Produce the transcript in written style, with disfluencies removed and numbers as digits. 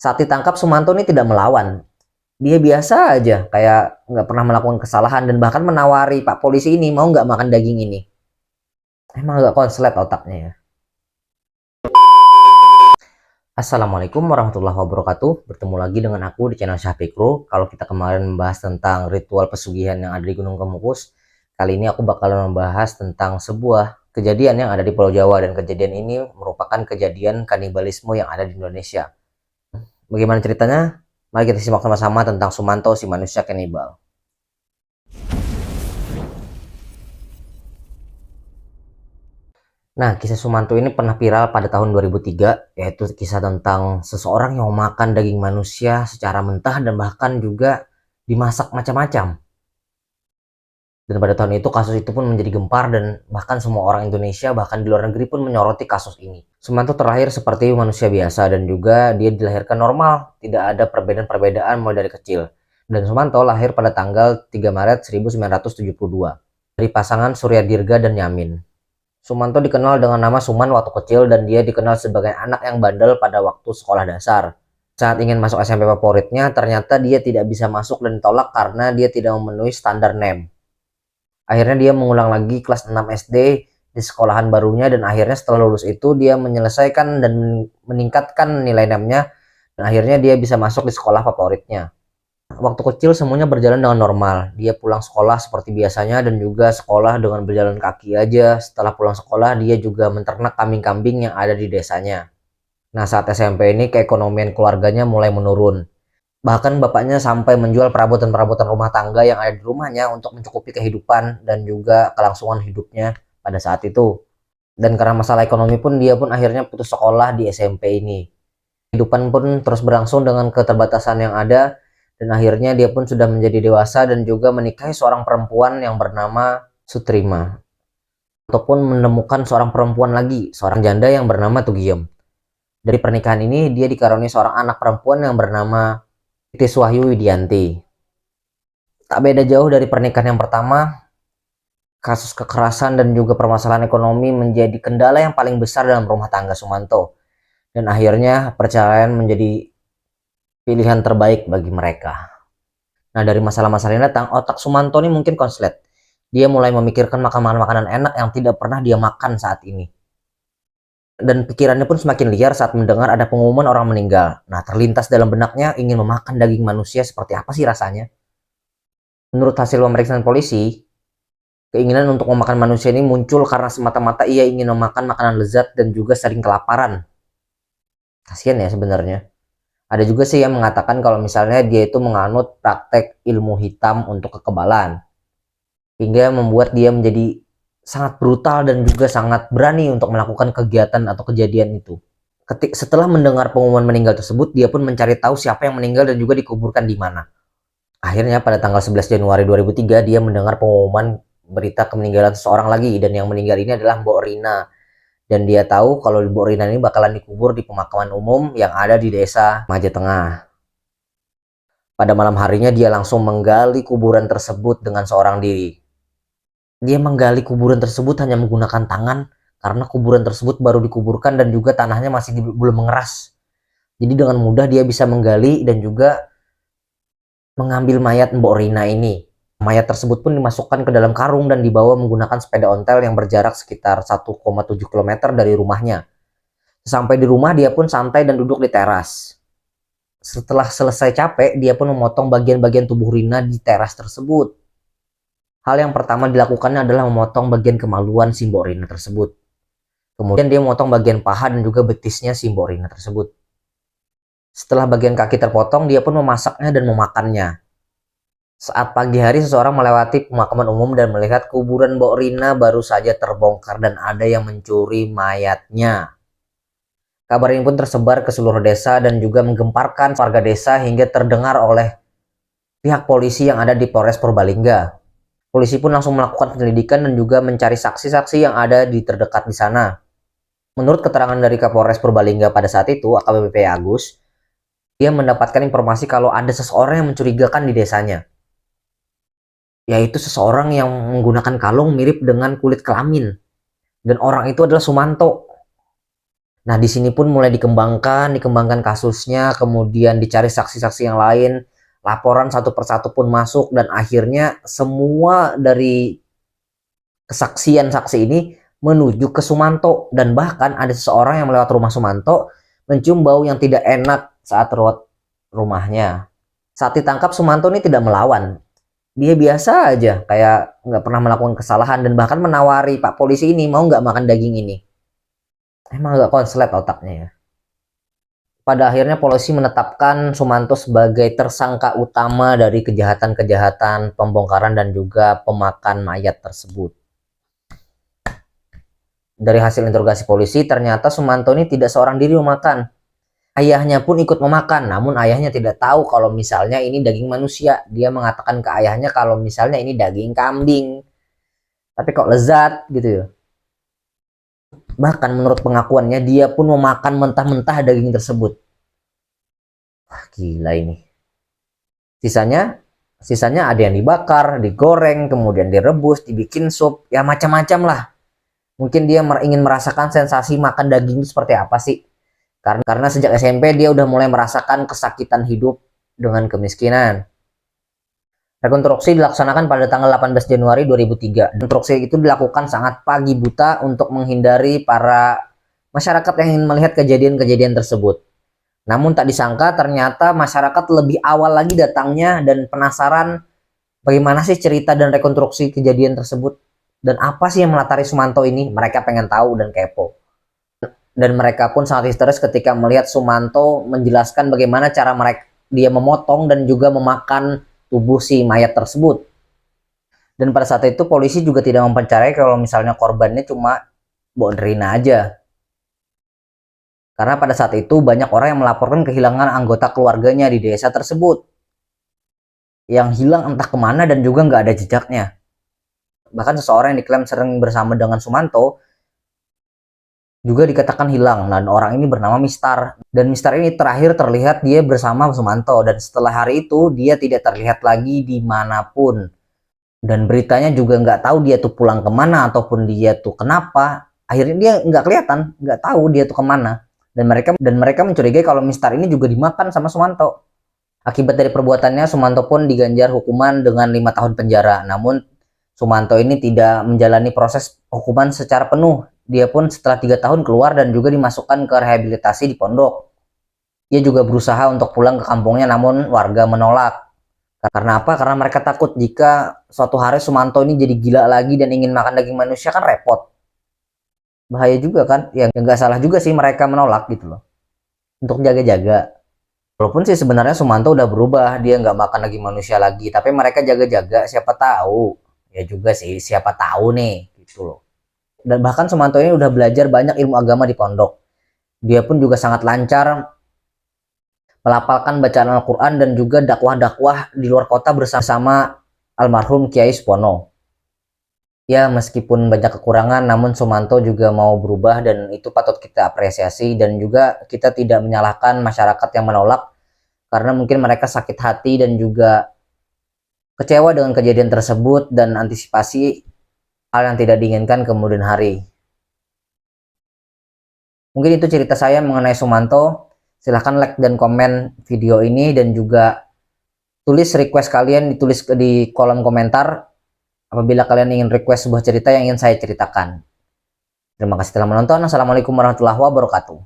Saat ditangkap, Sumanto ini tidak melawan. Dia biasa aja, kayak nggak pernah melakukan kesalahan dan bahkan menawari Pak Polisi ini mau nggak makan daging ini. Emang nggak konslet otaknya ya. Assalamualaikum warahmatullahi wabarakatuh. Bertemu lagi dengan aku di channel Syahpikro. Kalau kita kemarin membahas tentang ritual pesugihan yang ada di Gunung Kemukus, kali ini aku bakalan membahas tentang sebuah kejadian yang ada di Pulau Jawa, dan kejadian ini merupakan kejadian kanibalisme yang ada di Indonesia. Bagaimana ceritanya? Mari kita simak sama-sama tentang Sumanto, si manusia kanibal. Nah, kisah Sumanto ini pernah viral pada tahun 2003, yaitu kisah tentang seseorang yang memakan daging manusia secara mentah dan bahkan juga dimasak macam-macam. Dan pada tahun itu kasus itu pun menjadi gempar dan bahkan semua orang Indonesia bahkan di luar negeri pun menyoroti kasus ini. Sumanto terlahir seperti manusia biasa dan juga dia dilahirkan normal, tidak ada perbedaan-perbedaan mulai dari kecil. Dan Sumanto lahir pada tanggal 3 Maret 1972 dari pasangan Surya Dirga dan Yamin. Sumanto dikenal dengan nama Suman waktu kecil dan dia dikenal sebagai anak yang bandel pada waktu sekolah dasar. Saat ingin masuk SMP favoritnya, ternyata dia tidak bisa masuk dan ditolak karena dia tidak memenuhi standar NEM. Akhirnya dia mengulang lagi kelas 6 SD di sekolahan barunya dan akhirnya setelah lulus itu dia menyelesaikan dan meningkatkan nilai NEM-nya dan akhirnya dia bisa masuk di sekolah favoritnya. Waktu kecil semuanya berjalan dengan normal. Dia pulang sekolah seperti biasanya dan juga sekolah dengan berjalan kaki aja. Setelah pulang sekolah, dia juga menternak kambing-kambing yang ada di desanya. Nah, saat SMP ini keekonomian keluarganya mulai menurun. Bahkan bapaknya sampai menjual perabotan-perabotan rumah tangga yang ada di rumahnya untuk mencukupi kehidupan dan juga kelangsungan hidupnya pada saat itu. Dan karena masalah ekonomi pun dia pun akhirnya putus sekolah di SMP ini. Kehidupan pun terus berlangsung dengan keterbatasan yang ada. Dan akhirnya dia pun sudah menjadi dewasa dan juga menikahi seorang perempuan yang bernama Sutrima. Ataupun menemukan seorang perempuan lagi, seorang janda yang bernama Tugiem. Dari pernikahan ini dia dikaruniai seorang anak perempuan yang bernama Titis Wahyu Widianti. Tak beda jauh dari pernikahan yang pertama, kasus kekerasan dan juga permasalahan ekonomi menjadi kendala yang paling besar dalam rumah tangga Sumanto. Dan akhirnya perceraian menjadi pilihan terbaik bagi mereka. Nah, dari masalah-masalah ini datang, otak Sumanto ini mungkin konslet. Dia mulai memikirkan makanan-makanan enak yang tidak pernah dia makan saat ini. Dan pikirannya pun semakin liar saat mendengar ada pengumuman orang meninggal. Nah, terlintas dalam benaknya ingin memakan daging manusia, seperti apa sih rasanya. Menurut hasil pemeriksaan polisi, keinginan untuk memakan manusia ini muncul karena semata-mata ia ingin memakan makanan lezat dan juga sering kelaparan. Kasian ya sebenarnya. Ada juga sih yang mengatakan kalau misalnya dia itu menganut praktek ilmu hitam untuk kekebalan. Hingga membuat dia menjadi sangat brutal dan juga sangat berani untuk melakukan kegiatan atau kejadian itu. Setelah mendengar pengumuman meninggal tersebut, dia pun mencari tahu siapa yang meninggal dan juga dikuburkan di mana. Akhirnya pada tanggal 11 Januari 2003, dia mendengar pengumuman berita meninggalan seseorang lagi, dan yang meninggal ini adalah Mbok Rina. Dan dia tahu kalau Mbok Rina ini bakalan dikubur di pemakaman umum yang ada di desa Maja Tengah. Pada malam harinya dia langsung menggali kuburan tersebut dengan seorang diri. Dia menggali kuburan tersebut hanya menggunakan tangan karena kuburan tersebut baru dikuburkan dan juga tanahnya masih belum mengeras. Jadi dengan mudah dia bisa menggali dan juga mengambil mayat Mbok Rina ini. Mayat tersebut pun dimasukkan ke dalam karung dan dibawa menggunakan sepeda ontel yang berjarak sekitar 1,7 km dari rumahnya. Sampai di rumah dia pun santai dan duduk di teras. Setelah selesai capek, dia pun memotong bagian-bagian tubuh Rina di teras tersebut. Hal yang pertama dilakukannya adalah memotong bagian kemaluan si Mbok Rina tersebut. Kemudian dia memotong bagian paha dan juga betisnya si Mbok Rina tersebut. Setelah bagian kaki terpotong, dia pun memasaknya dan memakannya. Saat pagi hari, seseorang melewati pemakaman umum dan melihat kuburan Mbok Rina baru saja terbongkar dan ada yang mencuri mayatnya. Kabar ini pun tersebar ke seluruh desa dan juga menggemparkan warga desa hingga terdengar oleh pihak polisi yang ada di Polres Purbalingga. Polisi pun langsung melakukan penyelidikan dan juga mencari saksi-saksi yang ada di terdekat di sana. Menurut keterangan dari Kapolres Purbalingga pada saat itu, AKBP Agus, dia mendapatkan informasi kalau ada seseorang yang mencurigakan di desanya. Yaitu seseorang yang menggunakan kalung mirip dengan kulit kelamin. Dan orang itu adalah Sumanto. Nah, di sini pun mulai dikembangkan kasusnya, kemudian dicari saksi-saksi yang lain, laporan satu persatu pun masuk, dan akhirnya semua dari kesaksian saksi ini menuju ke Sumanto, dan bahkan ada seseorang yang melewat rumah Sumanto mencium bau yang tidak enak saat lewat rumahnya. Saat ditangkap, Sumanto ini tidak melawan. Dia biasa aja, kayak nggak pernah melakukan kesalahan, dan bahkan menawari Pak Polisi ini mau nggak makan daging ini. Emang agak konslet otaknya ya. Pada akhirnya polisi menetapkan Sumanto sebagai tersangka utama dari kejahatan-kejahatan pembongkaran dan juga pemakan mayat tersebut. Dari hasil interogasi polisi, ternyata Sumanto ini tidak seorang diri memakan. Ayahnya pun ikut memakan, namun ayahnya tidak tahu kalau misalnya ini daging manusia. Dia mengatakan ke ayahnya kalau misalnya ini daging kambing. Tapi kok lezat gitu ya. Bahkan menurut pengakuannya, dia pun memakan mentah-mentah daging tersebut. Wah, gila ini. Sisanya ada yang dibakar, digoreng, kemudian direbus, dibikin sup, ya macam-macam lah. Mungkin dia ingin merasakan sensasi makan daging itu seperti apa sih? Karena sejak SMP dia udah mulai merasakan kesakitan hidup dengan kemiskinan. Rekonstruksi dilaksanakan pada tanggal 18 Januari 2003. Rekonstruksi itu dilakukan sangat pagi buta untuk menghindari para masyarakat yang ingin melihat kejadian-kejadian tersebut. Namun tak disangka ternyata masyarakat lebih awal lagi datangnya dan penasaran bagaimana sih cerita dan rekonstruksi kejadian tersebut. Dan apa sih yang melatari Sumanto ini? Mereka pengen tahu dan kepo. Dan mereka pun sangat histeris ketika melihat Sumanto menjelaskan bagaimana cara dia memotong dan juga memakan tubuh si mayat tersebut. Dan pada saat itu polisi juga tidak mempercayai kalau misalnya korbannya cuma Bu Rina aja. Karena pada saat itu banyak orang yang melaporkan kehilangan anggota keluarganya di desa tersebut. Yang hilang entah kemana dan juga nggak ada jejaknya. Bahkan seseorang yang diklaim sering bersama dengan Sumanto juga dikatakan hilang, dan orang ini bernama Mistar. Dan Mistar ini terakhir terlihat dia bersama Sumanto, dan setelah hari itu dia tidak terlihat lagi dimanapun. Dan beritanya juga nggak tahu dia tuh pulang kemana ataupun dia tuh kenapa. Akhirnya dia nggak kelihatan, nggak tahu dia tuh kemana. Dan mereka mencurigai kalau Mistar ini juga dimakan sama Sumanto. Akibat dari perbuatannya, Sumanto pun diganjar hukuman dengan 5 tahun penjara. Namun Sumanto ini tidak menjalani proses hukuman secara penuh. Dia pun setelah 3 tahun keluar dan juga dimasukkan ke rehabilitasi di pondok. Dia juga berusaha untuk pulang ke kampungnya, namun warga menolak. Karena apa? Karena mereka takut jika suatu hari Sumanto ini jadi gila lagi dan ingin makan daging manusia, kan repot. Bahaya juga kan? Ya nggak salah juga sih mereka menolak gitu loh. Untuk jaga-jaga. Walaupun sih sebenarnya Sumanto udah berubah, dia nggak makan daging manusia lagi. Tapi mereka jaga-jaga, siapa tahu. Ya juga sih, siapa tahu nih, gitu loh. Dan bahkan Sumanto ini udah belajar banyak ilmu agama di pondok. Dia pun juga sangat lancar melafalkan bacaan Al-Quran dan juga dakwah-dakwah di luar kota bersama almarhum Kiai Supono. Ya, meskipun banyak kekurangan, namun Sumanto juga mau berubah dan itu patut kita apresiasi. Dan juga kita tidak menyalahkan masyarakat yang menolak, karena mungkin mereka sakit hati dan juga kecewa dengan kejadian tersebut dan antisipasi hal yang tidak diinginkan kemudian hari. Mungkin itu cerita saya mengenai Sumanto. Silahkan like dan komen video ini, dan juga tulis request kalian, ditulis di kolom komentar apabila kalian ingin request sebuah cerita yang ingin saya ceritakan. Terima kasih telah menonton. Assalamualaikum warahmatullahi wabarakatuh.